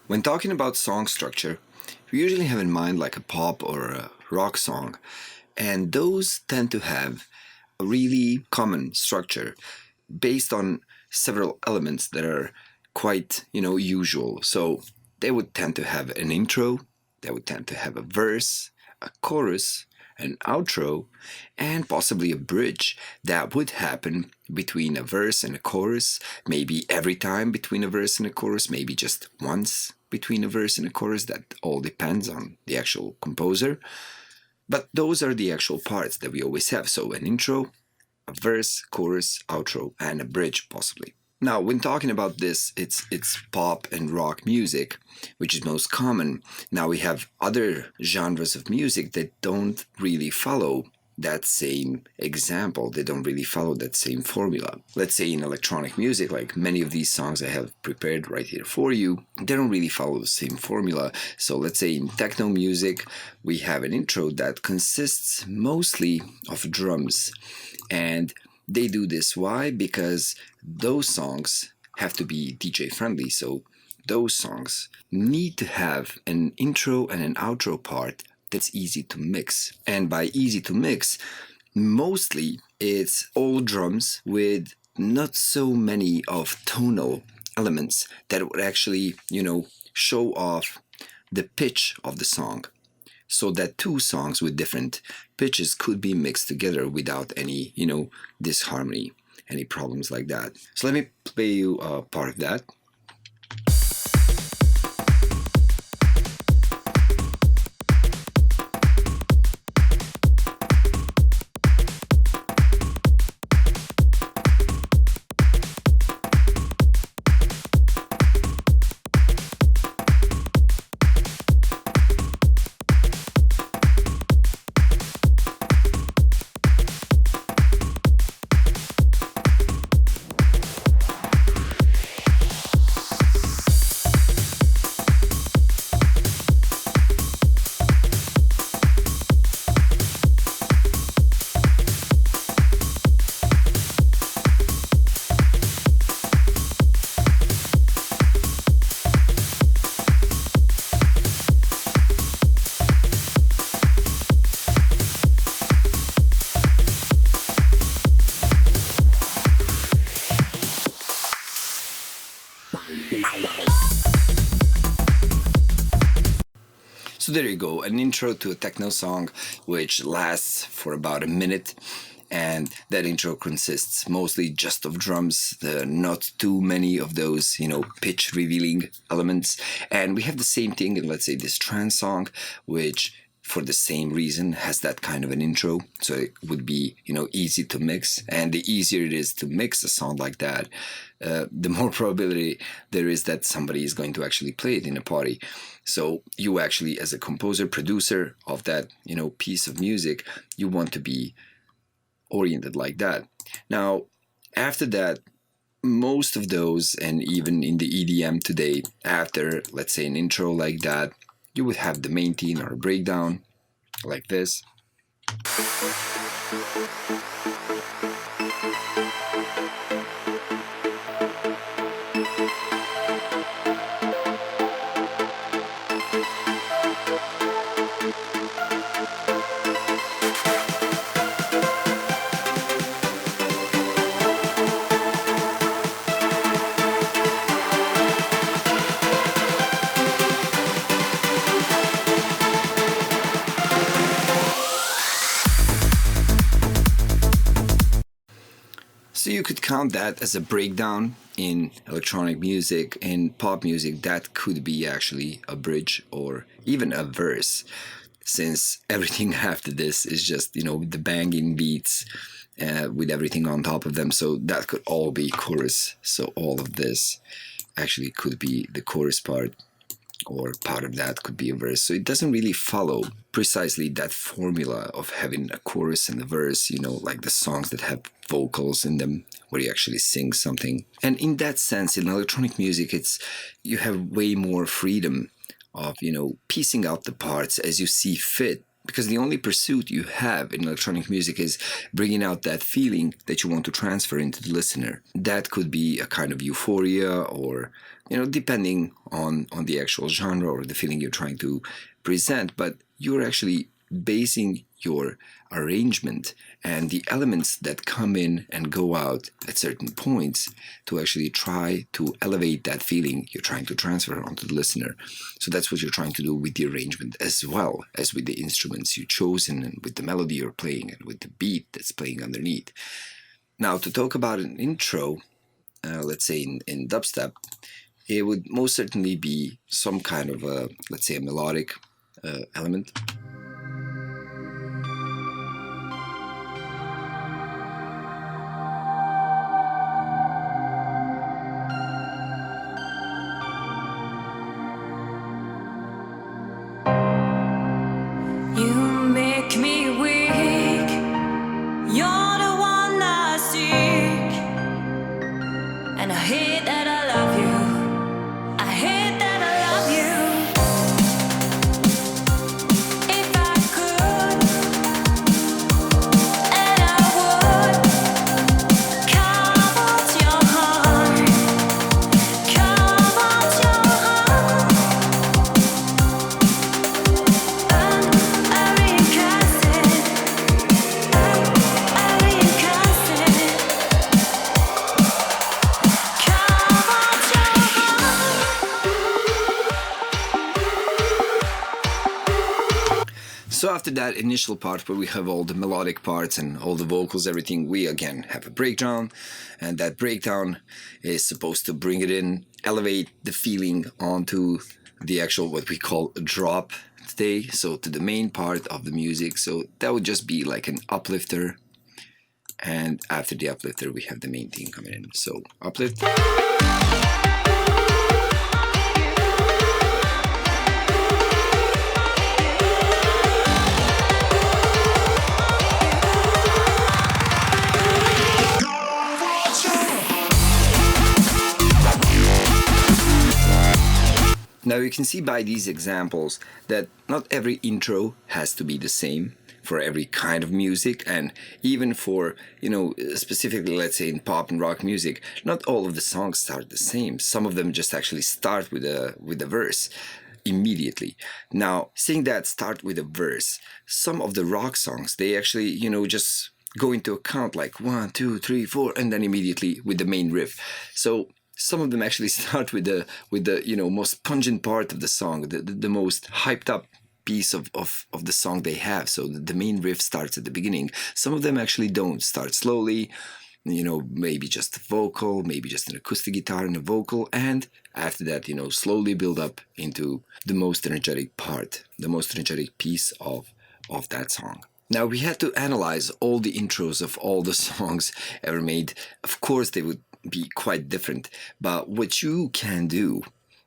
When talking about song structure, we usually have in mind like a pop or a rock song, and those tend to have a really common structure based on several elements that are quite, usual. So they would tend to have an intro, they would tend to have a verse, a chorus, an outro, and possibly a bridge that would happen between a verse and a chorus, maybe every time between a verse and a chorus, maybe just once between a verse and a chorus. That all depends on the actual composer. But those are the actual parts that we always have. So an intro, a verse, chorus, outro, and a bridge possibly. Now, when talking about this, it's pop and rock music, which is most common. Now we have other genres of music that don't really follow that same example. They don't really follow that same formula. Let's say in electronic music, like many of these songs I have prepared right here for you, they don't really follow the same formula. So let's say in techno music, we have an intro that consists mostly of drums. And they do this. Why? Because those songs have to be DJ friendly. So those songs need to have an intro and an outro part that's easy to mix. And by easy to mix, mostly it's all drums with not so many of tonal elements that would actually, show off the pitch of the song, so that two songs with different pitches could be mixed together without any, disharmony, any problems like that. So let me play you a part of that. So there you go, an intro to a techno song which lasts for about a minute, and that intro consists mostly just of drums, not too many of those, pitch revealing elements. And we have the same thing in, let's say, this trance song, which for the same reason has that kind of an intro, so it would be easy to mix. And the easier it is to mix a song like that, the more probability there is that somebody is going to actually play it in a party. So you actually, as a composer, producer of that piece of music, you want to be oriented like that. Now, after that, most of those, and even in the EDM today, after, let's say, an intro like that, you would have the main theme or a breakdown like this. So you could count that as a breakdown in electronic music. In pop music, that could be actually a bridge or even a verse, since everything after this is just, the banging beats with everything on top of them. So that could all be chorus. So all of this actually could be the chorus part, or part of that could be a verse. So it doesn't really follow precisely that formula of having a chorus and a verse, like the songs that have vocals in them where you actually sing something. And in that sense, in electronic music, you have way more freedom of, piecing out the parts as you see fit because the only pursuit you have in electronic music is bringing out that feeling that you want to transfer into the listener. That could be a kind of euphoria, or depending on the actual genre or the feeling you're trying to present, but you're actually basing your arrangement and the elements that come in and go out at certain points to actually try to elevate that feeling you're trying to transfer onto the listener. So that's what you're trying to do with the arrangement, as well as with the instruments you've chosen and with the melody you're playing and with the beat that's playing underneath. Now, to talk about an intro, let's say in dubstep, it would most certainly be some kind of a, let's say, a melodic element. You make me weak. You're the one I seek, and I hate that I love you. I hate that I love you. If I could, and I would, carve out your heart, carve out your heart, and I recast it, I recast it, carve out your heart. So after that initial part where we have all the melodic parts and all the vocals, everything, we again have a breakdown, and that breakdown is supposed to bring it in, elevate the feeling onto the actual, what we call a drop today, so to the main part of the music. So that would just be like an uplifter, and after the uplifter we have the main theme coming in. So uplift. Now you can see by these examples that not every intro has to be the same for every kind of music, and even for, specifically, let's say in pop and rock music, not all of the songs start the same. Some of them just actually start with a verse immediately. Now, saying that start with a verse, some of the rock songs, they actually, just go into account like 1, 2, 3, 4, and then immediately with the main riff. So some of them actually start with the most pungent part of the song, the most hyped up piece of the song they have. So the main riff starts at the beginning. Some of them actually don't, start slowly, maybe just a vocal, maybe just an acoustic guitar and a vocal, and after that, slowly build up into the most energetic part, the most energetic piece of that song. Now, we had to analyze all the intros of all the songs ever made. Of course, they would be quite different, but what you can do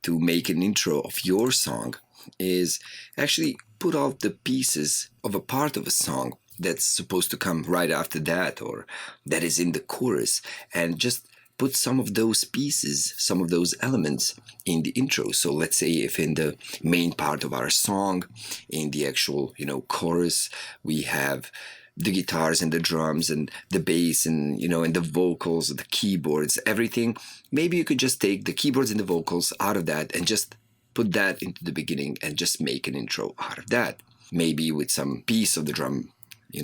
to make an intro of your song is actually put out the pieces of a part of a song that's supposed to come right after that, or that is in the chorus, and just put some of those pieces, some of those elements in the intro. So let's say if in the main part of our song, in the actual, chorus, we have the guitars and the drums and the bass and, and the vocals, the keyboards, everything, maybe you could just take the keyboards and the vocals out of that and just put that into the beginning and just make an intro out of that. Maybe with some piece of the drum,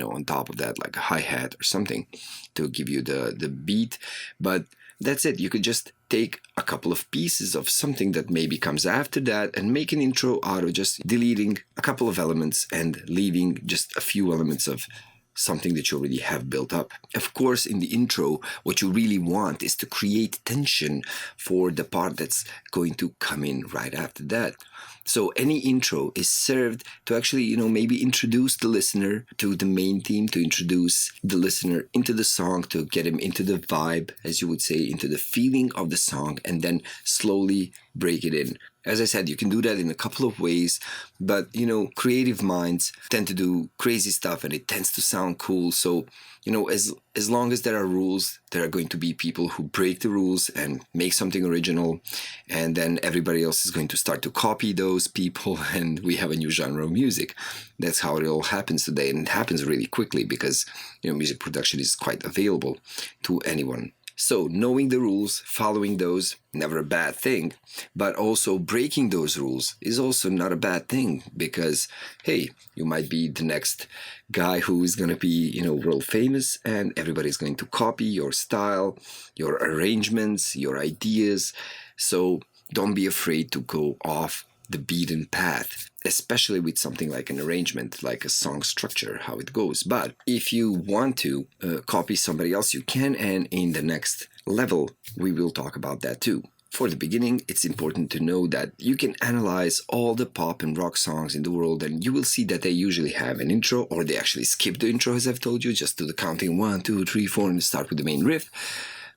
on top of that, like a hi-hat or something to give you the beat. But that's it. You could just take a couple of pieces of something that maybe comes after that and make an intro out of just deleting a couple of elements and leaving just a few elements of something that you already have built up. Of course, in the intro, what you really want is to create tension for the part that's going to come in right after that. So any intro is served to actually, maybe introduce the listener to the main theme, to introduce the listener into the song, to get him into the vibe, as you would say, into the feeling of the song, and then slowly break it in. As I said, you can do that in a couple of ways, but creative minds tend to do crazy stuff and it tends to sound cool. So, as long as there are rules, there are going to be people who break the rules and make something original, and then everybody else is going to start to copy those people, and we have a new genre of music. That's how it all happens today, and it happens really quickly because music production is quite available to anyone. So knowing the rules, following those, never a bad thing, but also breaking those rules is also not a bad thing because, hey, you might be the next guy who is going to be, world famous, and everybody's going to copy your style, your arrangements, your ideas. So don't be afraid to go off the beaten path, especially with something like an arrangement, like a song structure, how it goes. But if you want to copy somebody else, you can, and in the next level, we will talk about that too. For the beginning, it's important to know that you can analyze all the pop and rock songs in the world, and you will see that they usually have an intro, or they actually skip the intro, as I've told you, just do the counting 1, 2, 3, 4, and start with the main riff.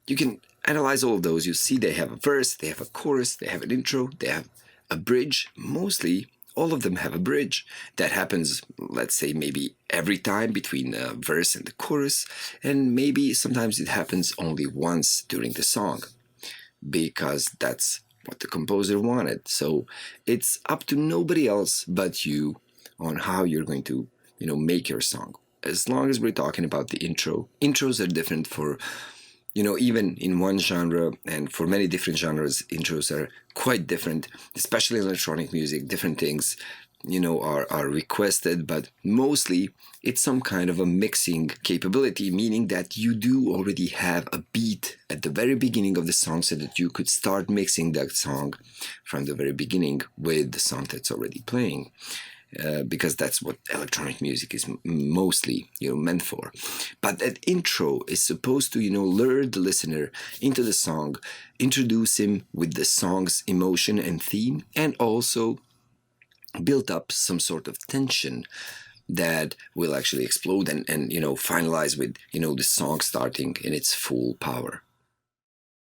You can analyze all of those. You see they have a verse, they have a chorus, they have an intro, they have a bridge. Mostly all of them have a bridge that happens, let's say, maybe every time between the verse and the chorus, and maybe sometimes it happens only once during the song because that's what the composer wanted. So it's up to nobody else but you on how you're going to make your song. As long as we're talking about the intros are different for even in one genre, and for many different genres, intros are quite different, especially in electronic music. Different things, are requested, but mostly it's some kind of a mixing capability, meaning that you do already have a beat at the very beginning of the song so that you could start mixing that song from the very beginning with the song that's already playing. Because that's what electronic music is mostly meant for. But that intro is supposed to lure the listener into the song, introduce him with the song's emotion and theme, and also build up some sort of tension that will actually explode and finalize with the song starting in its full power.